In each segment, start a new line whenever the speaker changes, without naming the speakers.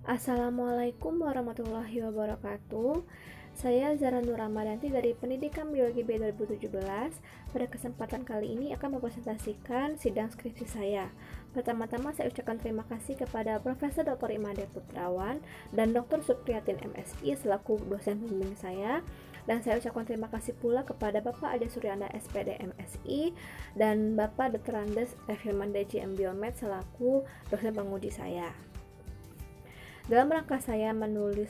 Assalamualaikum warahmatullahi wabarakatuh. Saya Zara Nur Ramadanti dari Pendidikan Biologi B 2017. Pada kesempatan kali ini akan mempresentasikan sidang skripsi saya. Pertama-tama saya ucapkan terima kasih kepada Profesor Dr. Imade Putrawan dan Dr. Supriyatin MSI selaku dosen pembimbing saya. Dan saya ucapkan terima kasih pula kepada Bapak Ade Suryanda SPD MSI dan Bapak Dr. Andes Firman DJM Biomed selaku dosen penguji saya. Dalam rangka saya menulis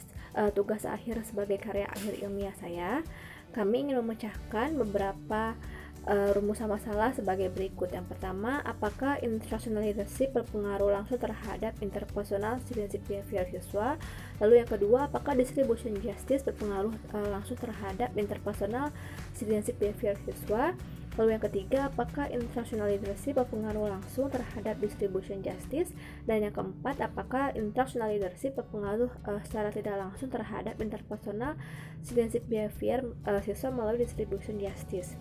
tugas akhir sebagai karya akhir ilmiah saya, kami ingin memecahkan beberapa rumusan masalah sebagai berikut. Yang pertama, apakah instructional leadership berpengaruh langsung terhadap interpersonal citizenship behavior siswa? Lalu yang kedua, apakah distribution justice berpengaruh langsung terhadap interpersonal citizenship behavior siswa? Lalu yang ketiga, apakah instructional leadership berpengaruh langsung terhadap distribution justice? Dan yang keempat, apakah instructional leadership berpengaruh secara tidak langsung terhadap interpersonal citizenship behavior siswa melalui distribution justice?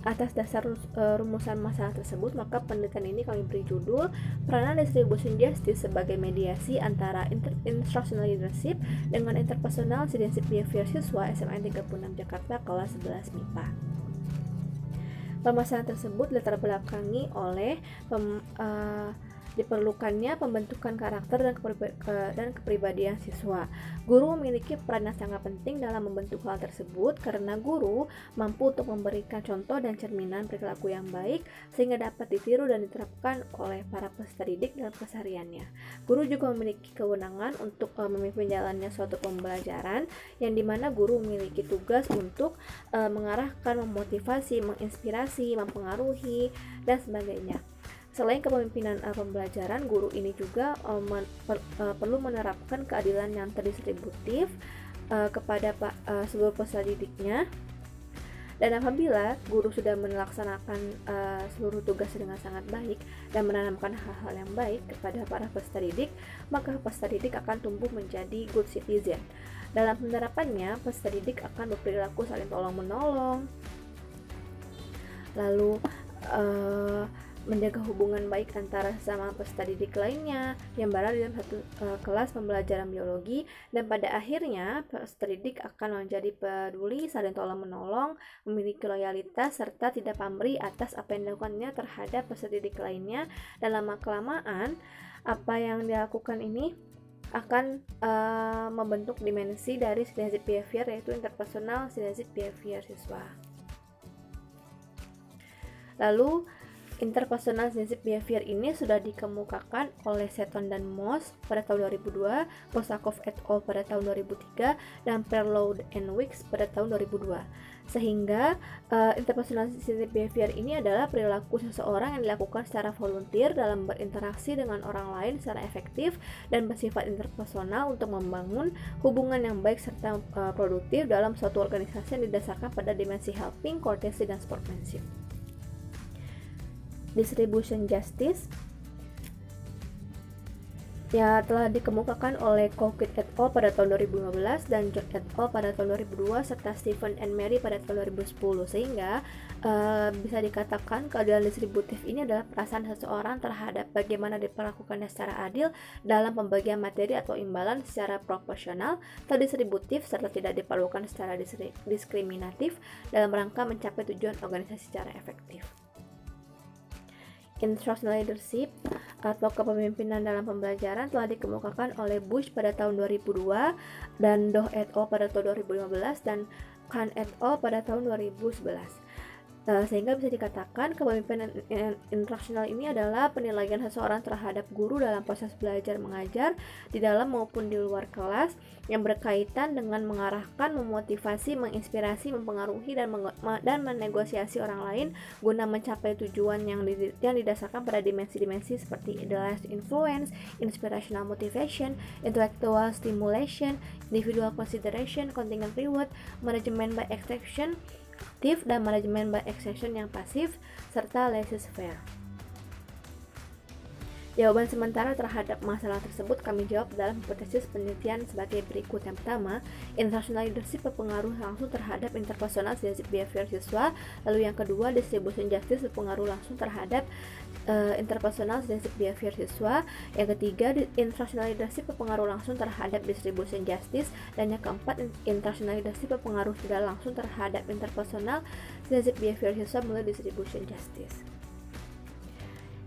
Atas dasar rumusan masalah tersebut, maka penelitian ini kami beri judul Peranan Distribution Justice sebagai mediasi antara instructional leadership dengan interpersonal citizenship behavior siswa SMN 36 Jakarta kelas 11 MIPA. Permasalahan tersebut latar belakangi oleh diperlukannya pembentukan karakter dan kepribadian siswa. Guru memiliki peran yang sangat penting dalam membentuk hal tersebut karena guru mampu untuk memberikan contoh dan cerminan perilaku yang baik sehingga dapat ditiru dan diterapkan oleh para peserta didik dalam kesehariannya. Guru juga memiliki kewenangan untuk memimpin jalannya suatu pembelajaran yang dimana guru memiliki tugas untuk mengarahkan, memotivasi, menginspirasi, mempengaruhi, dan sebagainya. Selain kepemimpinan pembelajaran, guru ini juga perlu menerapkan keadilan yang terdistributif kepada seluruh peserta didiknya. Dan apabila guru sudah melaksanakan seluruh tugas dengan sangat baik dan menanamkan hal-hal yang baik kepada para peserta didik, maka peserta didik akan tumbuh menjadi good citizen. Dalam penerapannya, peserta didik akan berperilaku saling tolong-menolong, lalu menjaga hubungan baik antara sesama peserta didik lainnya yang berada dalam satu kelas pembelajaran biologi, dan pada akhirnya peserta didik akan menjadi peduli, saling tolong-menolong, memiliki loyalitas, serta tidak pamrih atas apa yang dilakukannya terhadap peserta didik lainnya. Dan lama-kelamaan apa yang dilakukan ini akan membentuk dimensi dari citizenship behavior, yaitu interpersonal citizenship behavior siswa. Lalu interpersonal citizenship behavior ini sudah dikemukakan oleh Seton dan Moss pada tahun 2002, Posakov et al. Pada tahun 2003, dan Perlow and Weeks pada tahun 2002. Sehingga interpersonal citizenship behavior ini adalah perilaku seseorang yang dilakukan secara volunteer dalam berinteraksi dengan orang lain secara efektif dan bersifat interpersonal untuk membangun hubungan yang baik serta produktif dalam suatu organisasi yang didasarkan pada dimensi helping, courtesy, dan sportsmanship. Distribution justice telah dikemukakan oleh Cockett et al. Pada tahun 2015 dan George et al. Pada tahun 2002 serta Stephen and Mary pada tahun 2010, sehingga bisa dikatakan keadilan distributif ini adalah perasaan seseorang terhadap bagaimana diperlakukannya secara adil dalam pembagian materi atau imbalan secara proporsional, terdistributif, serta tidak diperlukan secara diskriminatif dalam rangka mencapai tujuan organisasi secara efektif. Instructional leadership atau kepemimpinan dalam pembelajaran telah dikemukakan oleh Bush pada tahun 2002 dan Doh et al. Pada tahun 2015 dan Khan et al. Pada tahun 2011. Sehingga bisa dikatakan kepemimpinan instructional ini adalah penilaian seseorang terhadap guru dalam proses belajar mengajar di dalam maupun di luar kelas yang berkaitan dengan mengarahkan, memotivasi, menginspirasi, mempengaruhi, dan menegosiasi orang lain guna mencapai tujuan yang didasarkan pada dimensi-dimensi seperti idealized influence, inspirational motivation, intellectual stimulation, individual consideration, contingent reward, management by exception aktif, dan manajemen by exception yang pasif, serta laissez-faire. Jawaban sementara terhadap masalah tersebut kami jawab dalam hipotesis penelitian sebagai berikut. Yang pertama, instructional leadership berpengaruh langsung terhadap interpersonal sensitive behavior siswa. Lalu yang kedua, distribution justice berpengaruh langsung terhadap interpersonal sensitive behavior siswa. Yang ketiga, instructional leadership berpengaruh langsung terhadap distribution justice. Dan yang keempat, instructional leadership berpengaruh tidak langsung terhadap interpersonal sensitive behavior siswa melalui distribution justice.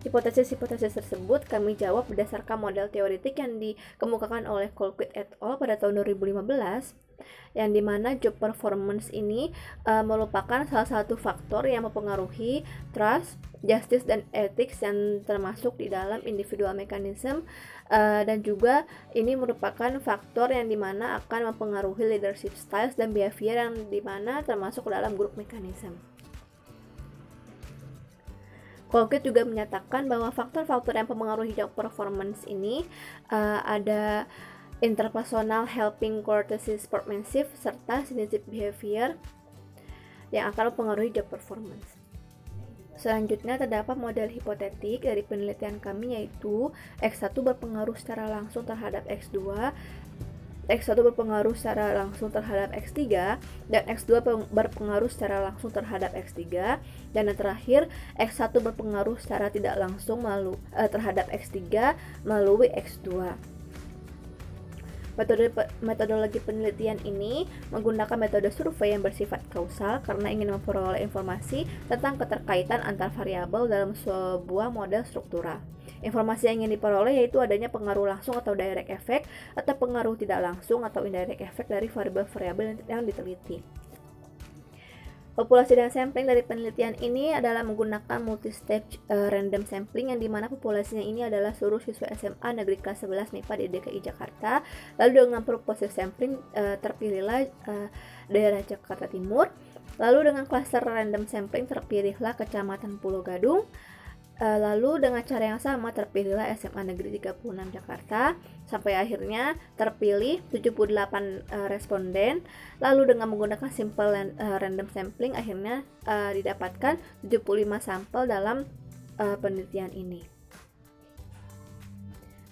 Hipotesis-hipotesis tersebut kami jawab berdasarkan model teoretik yang dikemukakan oleh Colquitt et al. Pada tahun 2015, yang dimana job performance ini merupakan salah satu faktor yang mempengaruhi trust, justice, dan ethics yang termasuk di dalam individual mechanism, dan juga ini merupakan faktor yang dimana akan mempengaruhi leadership styles dan behavior yang dimana termasuk dalam group mechanism. Colquitt juga menyatakan bahwa faktor-faktor yang mempengaruhi job performance ini ada interpersonal, helping, courtesy, sportsmanship, serta sensitive behavior yang akan mempengaruhi job performance. Selanjutnya terdapat model hipotetik dari penelitian kami, yaitu X1 berpengaruh secara langsung terhadap X2, X1 berpengaruh secara langsung terhadap X3, dan X2 berpengaruh secara langsung terhadap X3, dan yang terakhir X1 berpengaruh secara tidak langsung terhadap X3 melalui X2. Metodologi penelitian ini menggunakan metode survei yang bersifat kausal karena ingin memperoleh informasi tentang keterkaitan antar variabel dalam sebuah model struktural. Informasi yang ingin diperoleh yaitu adanya pengaruh langsung atau direct effect atau pengaruh tidak langsung atau indirect effect dari variabel-variabel yang diteliti. Populasi dan sampling dari penelitian ini adalah menggunakan multi-stage random sampling, yang dimana populasinya ini adalah seluruh siswa SMA negeri kelas 11 MIPA di DKI Jakarta. Lalu dengan purpose sampling terpilihlah daerah Jakarta Timur. Lalu dengan cluster random sampling terpilihlah Kecamatan Pulau Gadung. Lalu dengan cara yang sama terpilihlah SMA Negeri 36 Jakarta, sampai akhirnya terpilih 78 responden. Lalu dengan menggunakan simple random sampling akhirnya didapatkan 75 sampel dalam penelitian ini.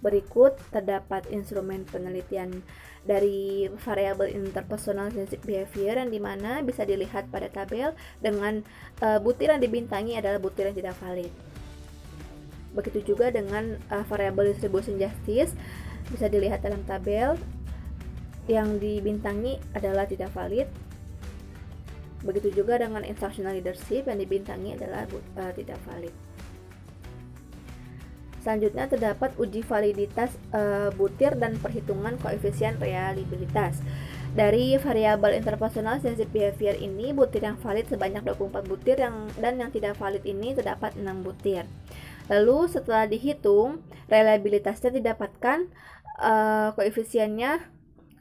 Berikut terdapat instrumen penelitian dari variabel interpersonal sensitive behavior yang dimana bisa dilihat pada tabel dengan butir yang dibintangi adalah butir yang tidak valid. Begitu juga dengan variabel distribution justice, bisa dilihat dalam tabel yang dibintangi adalah tidak valid. Begitu juga dengan instructional leadership yang dibintangi adalah tidak valid. Selanjutnya terdapat uji validitas butir dan perhitungan koefisien reliabilitas. Dari variabel interpersonal sensitive behavior ini, butir yang valid sebanyak 24 butir dan yang tidak valid ini terdapat 6 butir. Lalu setelah dihitung, reliabilitasnya didapatkan koefisiennya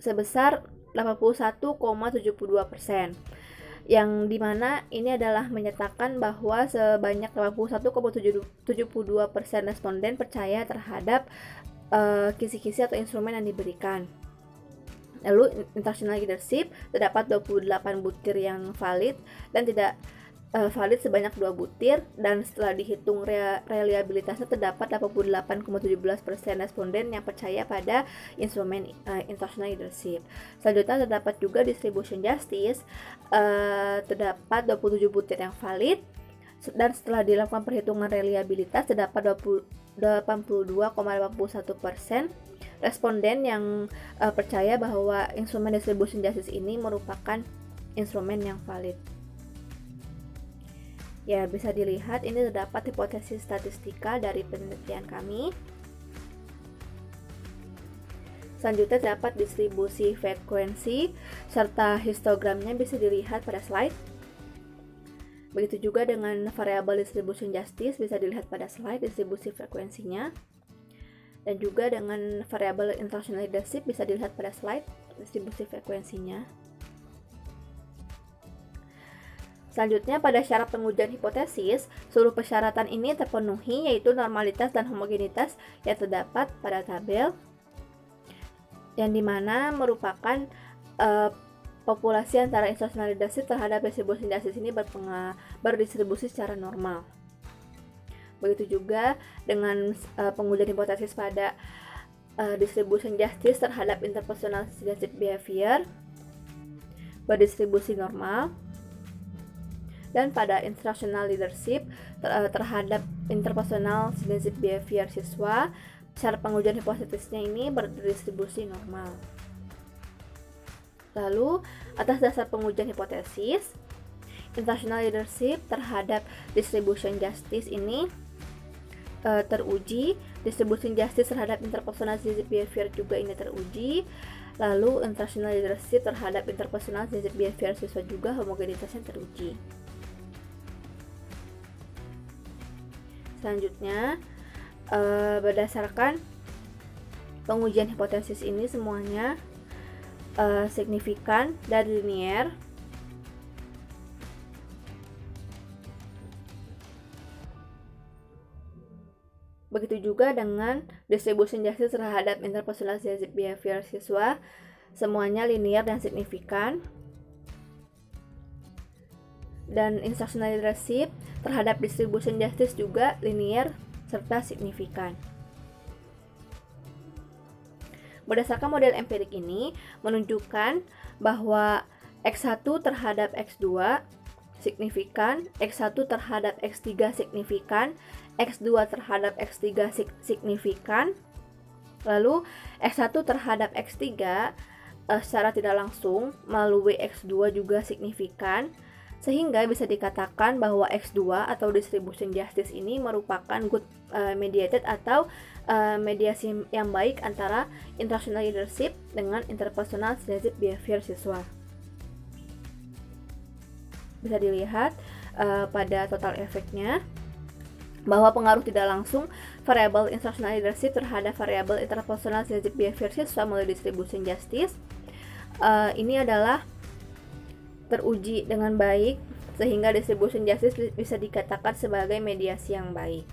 sebesar 81,72%, yang dimana ini adalah menyatakan bahwa sebanyak 81,72% responden percaya terhadap kisi-kisi atau instrumen yang diberikan. Lalu instructional leadership terdapat 28 butir yang valid dan tidak valid sebanyak 2 butir, dan setelah dihitung reliabilitasnya terdapat 88,17% responden yang percaya pada instrumen instructional leadership. Selanjutnya terdapat juga distribution justice, terdapat 27 butir yang valid, dan setelah dilakukan perhitungan reliabilitas terdapat 82,81% responden yang percaya bahwa instrumen distribution justice ini merupakan instrumen yang valid. Ya, bisa dilihat ini terdapat hipotesis statistika dari penelitian kami. Selanjutnya terdapat distribusi frekuensi serta histogramnya bisa dilihat pada slide. Begitu juga dengan variabel distribution justice bisa dilihat pada slide distribusi frekuensinya. Dan juga dengan variabel instructional leadership bisa dilihat pada slide distribusi frekuensinya. Selanjutnya, pada syarat pengujian hipotesis, seluruh persyaratan ini terpenuhi, yaitu normalitas dan homogenitas yang terdapat pada tabel, yang dimana merupakan populasi antara instructional leadership terhadap distribution justice ini berdistribusi secara normal. Begitu juga dengan pengujian hipotesis pada distribution justice terhadap interpersonal citizenship behavior berdistribusi normal, dan pada instructional leadership terhadap interpersonal citizenship behavior siswa. Syarat pengujian hipotesisnya ini berdistribusi normal. Lalu, atas dasar pengujian hipotesis, instructional leadership terhadap distribution justice ini teruji, distribution justice terhadap interpersonal citizenship behavior juga ini teruji. Lalu, instructional leadership terhadap interpersonal citizenship behavior siswa juga homogenitasnya teruji. Selanjutnya, berdasarkan pengujian hipotesis ini semuanya signifikan dan linier. Begitu juga dengan distribution justice terhadap interpersonal citizenship behavior siswa, semuanya linier dan signifikan. Dan instructional leadership terhadap distribution justice juga linier serta signifikan. Berdasarkan model empirik ini menunjukkan bahwa X1 terhadap X2 signifikan, X1 terhadap X3 signifikan, X2 terhadap X3 signifikan. Lalu X1 terhadap X3 secara tidak langsung melalui X2 juga signifikan, sehingga bisa dikatakan bahwa X2 atau distribution justice ini merupakan good mediated atau mediasi yang baik antara instructional leadership dengan interpersonal citizenship behavior siswa. Bisa dilihat pada total efeknya bahwa pengaruh tidak langsung variabel instructional leadership terhadap variabel interpersonal citizenship behavior siswa melalui distribution justice ini adalah teruji dengan baik, sehingga distribution justice bisa dikatakan sebagai mediasi yang baik.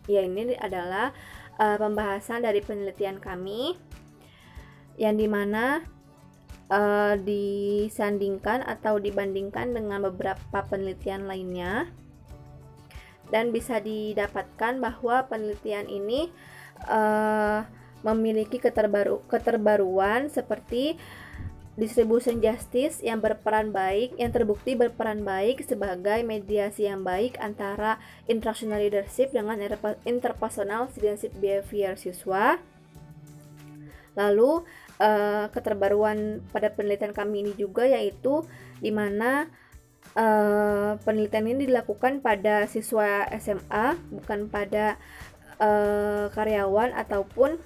Ya, ini adalah pembahasan dari penelitian kami, yang dimana disandingkan atau dibandingkan dengan beberapa penelitian lainnya, dan bisa didapatkan bahwa penelitian ini memiliki keterbaruan seperti distribution justice yang berperan baik, yang terbukti berperan baik sebagai mediasi yang baik antara instructional leadership dengan interpersonal citizenship behavior siswa. Lalu keterbaruan pada penelitian kami ini juga yaitu di mana penelitian ini dilakukan pada siswa SMA, bukan pada karyawan ataupun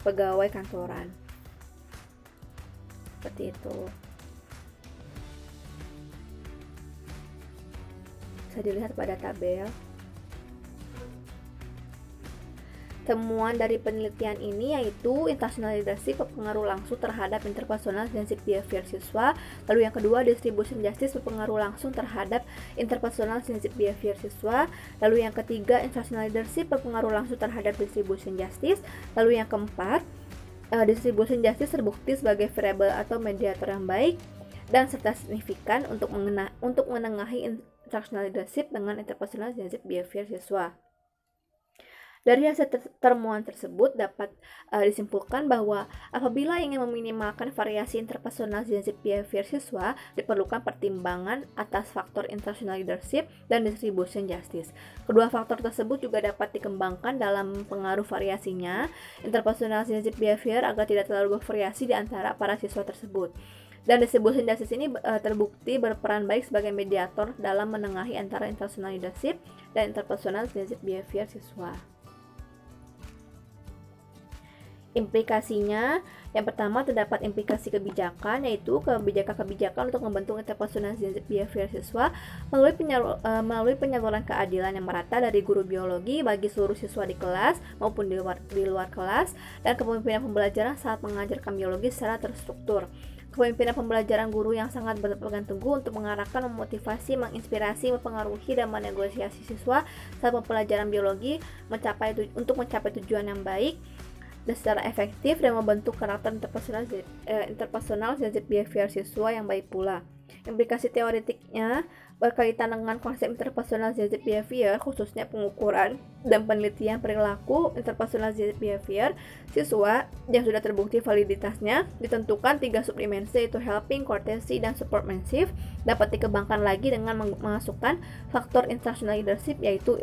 pegawai kantoran. Seperti itu. Bisa dilihat pada tabel. Temuan dari penelitian ini yaitu instructional leadership berpengaruh langsung terhadap interpersonal citizenship behavior siswa. Lalu yang kedua, distribution justice berpengaruh langsung terhadap interpersonal citizenship behavior siswa. Lalu yang ketiga, instructional leadership berpengaruh langsung terhadap distribution justice. Lalu yang keempat, distribution justice terbukti sebagai variabel atau mediator yang baik dan serta signifikan untuk menengahi instructional leadership dengan interpersonal citizenship behavior siswa. Dari hasil temuan tersebut dapat disimpulkan bahwa apabila ingin meminimalkan variasi interpersonal citizenship behavior siswa, diperlukan pertimbangan atas faktor instructional leadership dan distribution justice. Kedua faktor tersebut juga dapat dikembangkan dalam pengaruh variasinya interpersonal citizenship behavior agar tidak terlalu bervariasi di antara para siswa tersebut. Dan distribution justice ini terbukti berperan baik sebagai mediator dalam menengahi antara instructional leadership dan interpersonal citizenship behavior siswa. Implikasinya, yang pertama terdapat implikasi kebijakan, yaitu kebijakan untuk membentuk interpersonal citizenship behavior siswa melalui penyaluran keadilan yang merata dari guru biologi bagi seluruh siswa di kelas maupun di luar kelas, dan kepemimpinan pembelajaran saat mengajarkan biologi secara terstruktur. Kepemimpinan pembelajaran guru yang sangat berpegang teguh untuk mengarahkan, memotivasi, menginspirasi, mempengaruhi, dan menegosiasi siswa saat pembelajaran biologi untuk mencapai tujuan yang baik dan secara efektif, dan membentuk karakter interpersonal citizenship behavior siswa yang baik pula. Implikasi teoretiknya berkaitan dengan konsep interpersonalized behavior, khususnya pengukuran dan penelitian perilaku interpersonalized behavior, siswa yang sudah terbukti validitasnya ditentukan 3 subdimensi, yaitu helping, courtesy, dan supportmanship, dapat dikembangkan lagi dengan memasukkan faktor instructional leadership, yaitu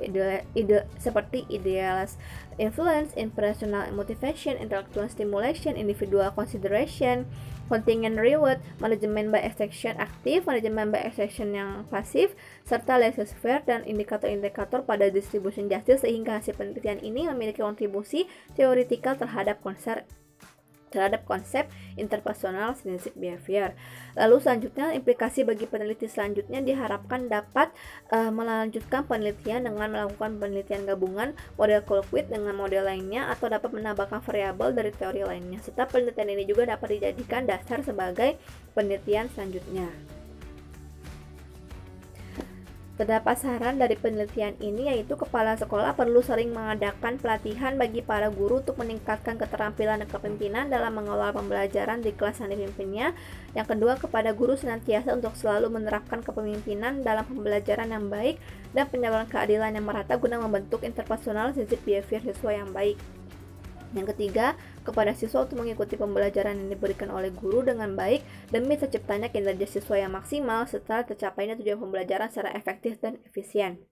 seperti ideas influence, impressional motivation, intellectual stimulation, individual consideration, contingent reward, manajemen by extraction aktif, manajemen by extraction yang pasif, serta laissez-faire dan indikator-indikator pada distribution justice, sehingga hasil penelitian ini memiliki kontribusi teoretikal terhadap konsep interpersonal synesthetic behavior. Lalu selanjutnya, implikasi bagi peneliti selanjutnya diharapkan dapat melanjutkan penelitian dengan melakukan penelitian gabungan model Colquitt dengan model lainnya, atau dapat menambahkan variabel dari teori lainnya, serta penelitian ini juga dapat dijadikan dasar sebagai penelitian selanjutnya. Terdapat saran dari penelitian ini, yaitu kepala sekolah perlu sering mengadakan pelatihan bagi para guru untuk meningkatkan keterampilan dan kepemimpinan dalam mengelola pembelajaran di kelas yang dipimpinnya. Yang kedua, kepada guru senantiasa untuk selalu menerapkan kepemimpinan dalam pembelajaran yang baik dan penyaluran keadilan yang merata guna membentuk interpersonal sensitive behavior siswa yang baik. Yang ketiga, kepada siswa untuk mengikuti pembelajaran yang diberikan oleh guru dengan baik demi terciptanya kinerja siswa yang maksimal serta tercapainya tujuan pembelajaran secara efektif dan efisien.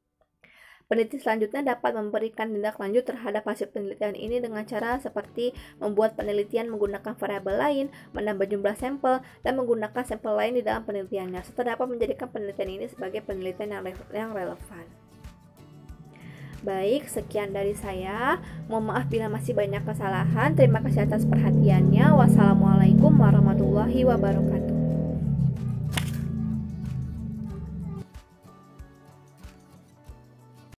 Peneliti selanjutnya dapat memberikan tindak lanjut terhadap hasil penelitian ini dengan cara seperti membuat penelitian menggunakan variabel lain, menambah jumlah sampel, dan menggunakan sampel lain di dalam penelitiannya, serta dapat menjadikan penelitian ini sebagai penelitian yang relevan. Baik, sekian dari saya. Mohon maaf bila masih banyak kesalahan. Terima kasih atas perhatiannya. Wassalamualaikum warahmatullahi wabarakatuh.